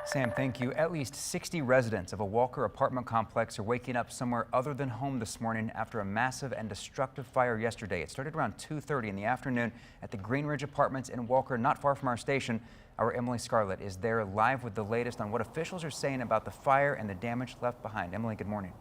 Sam, thank you. At least 60 residents of a Walker apartment complex are waking up somewhere other than home this morning after a massive and destructive fire yesterday. It started around 2:30 in the afternoon at the Green Ridge Apartments in Walker, not far from our station. Our Emily Scarlett is there live with the latest on what officials are saying about the fire and the damage left behind. Emily, good morning.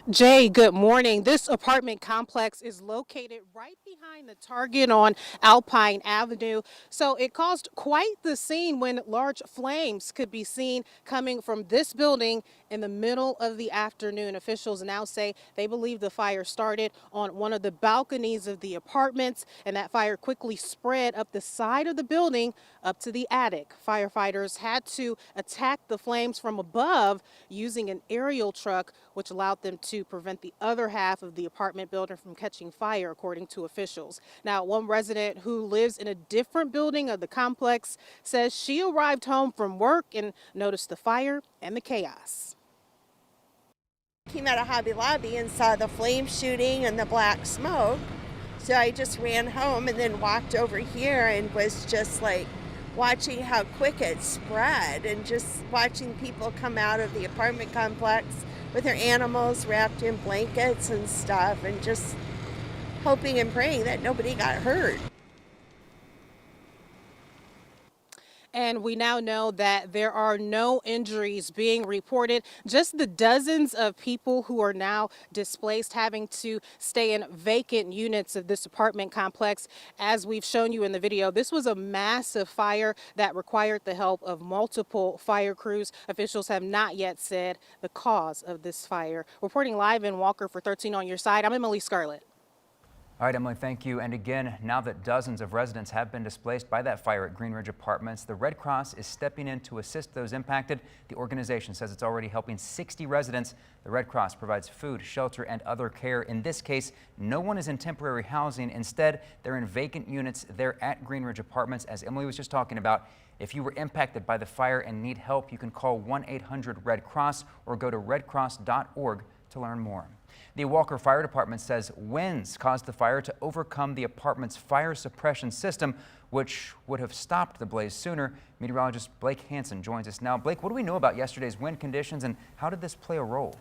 Jay, good morning. This apartment complex is located right behind the Target on Alpine Avenue. So it caused quite the scene when large flames could be seen coming from this building in the middle of the afternoon. Officials now say they believe the fire started on one of the balconies of the apartments, and that fire quickly spread up the side of the building up to the attic. Firefighters had to attack the flames from above using an aerial truck, which allowed them to prevent the other half of the apartment building from catching fire, according to officials. Now, one resident who lives in a different building of the complex says she arrived home from work and noticed the fire and the chaos. Came out of Hobby Lobby and saw the flame shooting and the black smoke. So I just ran home and then walked over here and was just like watching how quick it spread and just watching people come out of the apartment complex with their animals wrapped in blankets and stuff, and just hoping and praying that nobody got hurt. And we now know that there are no injuries being reported, just the dozens of people who are now displaced, having to stay in vacant units of this apartment complex. As we've shown you in the video, this was a massive fire that required the help of multiple fire crews. Officials have not yet said the cause of this fire. Reporting live in Walker for 13 on Your Side, I'm Emily Scarlett. All right, Emily, thank you. And again, now that dozens of residents have been displaced by that fire at Green Ridge Apartments, the Red Cross is stepping in to assist those impacted. The organization says it's already helping 60 residents. The Red Cross provides food, shelter, and other care. In this case, no one is in temporary housing. Instead, they're in vacant units there at Green Ridge Apartments, as Emily was just talking about. If you were impacted by the fire and need help, you can call 1-800-RED-CROSS or go to redcross.org to learn more. The Walker Fire Department says winds caused the fire to overcome the apartment's fire suppression system, which would have stopped the blaze sooner. Meteorologist Blake Hansen joins us now. Blake, what do we know about yesterday's wind conditions and how did this play a role?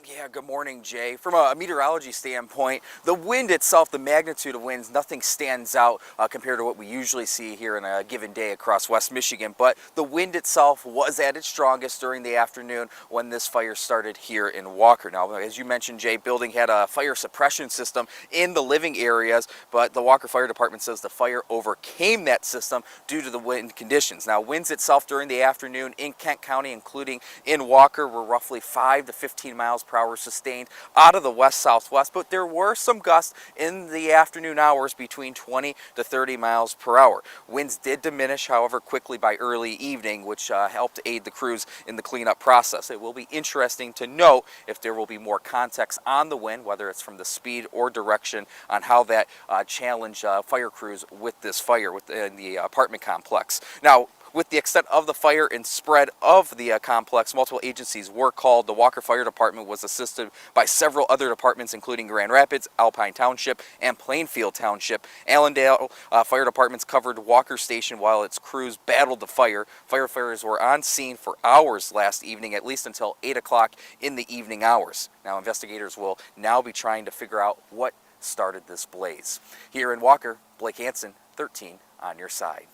Yeah, good morning, Jay. From a meteorology standpoint, the wind itself, the magnitude of winds, nothing stands out compared to what we usually see here in a given day across West Michigan. But the wind itself was at its strongest during the afternoon when this fire started here in Walker. Now, as you mentioned, Jay, building had a fire suppression system in the living areas, but the Walker Fire Department says the fire overcame that system due to the wind conditions. Now, winds itself during the afternoon in Kent County, including in Walker, were roughly 5 to 15 miles per hour sustained out of the west-southwest, but there were some gusts in the afternoon hours between 20 to 30 miles per hour. Winds did diminish, however, quickly by early evening, which helped aid the crews in the cleanup process. It will be interesting to note if there will be more context on the wind, whether it's from the speed or direction, on how that challenged fire crews with this fire within the apartment complex. Now, with the extent of the fire and spread of the complex, multiple agencies were called. The Walker Fire Department was assisted by several other departments, including Grand Rapids, Alpine Township, and Plainfield Township. Allendale Fire Departments covered Walker Station while its crews battled the fire. Firefighters were on scene for hours last evening, at least until 8 o'clock in the evening hours. Now, investigators will now be trying to figure out what started this blaze. Here in Walker, Blake Hansen, 13 on Your Side.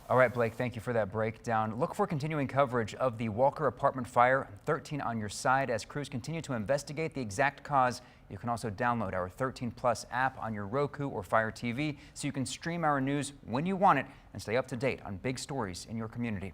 All right, Blake, thank you for that breakdown. Look for continuing coverage of the Walker apartment fire, 13 on Your Side, as crews continue to investigate the exact cause. You can also download our 13 Plus app on your Roku or Fire TV so you can stream our news when you want it and stay up to date on big stories in your community.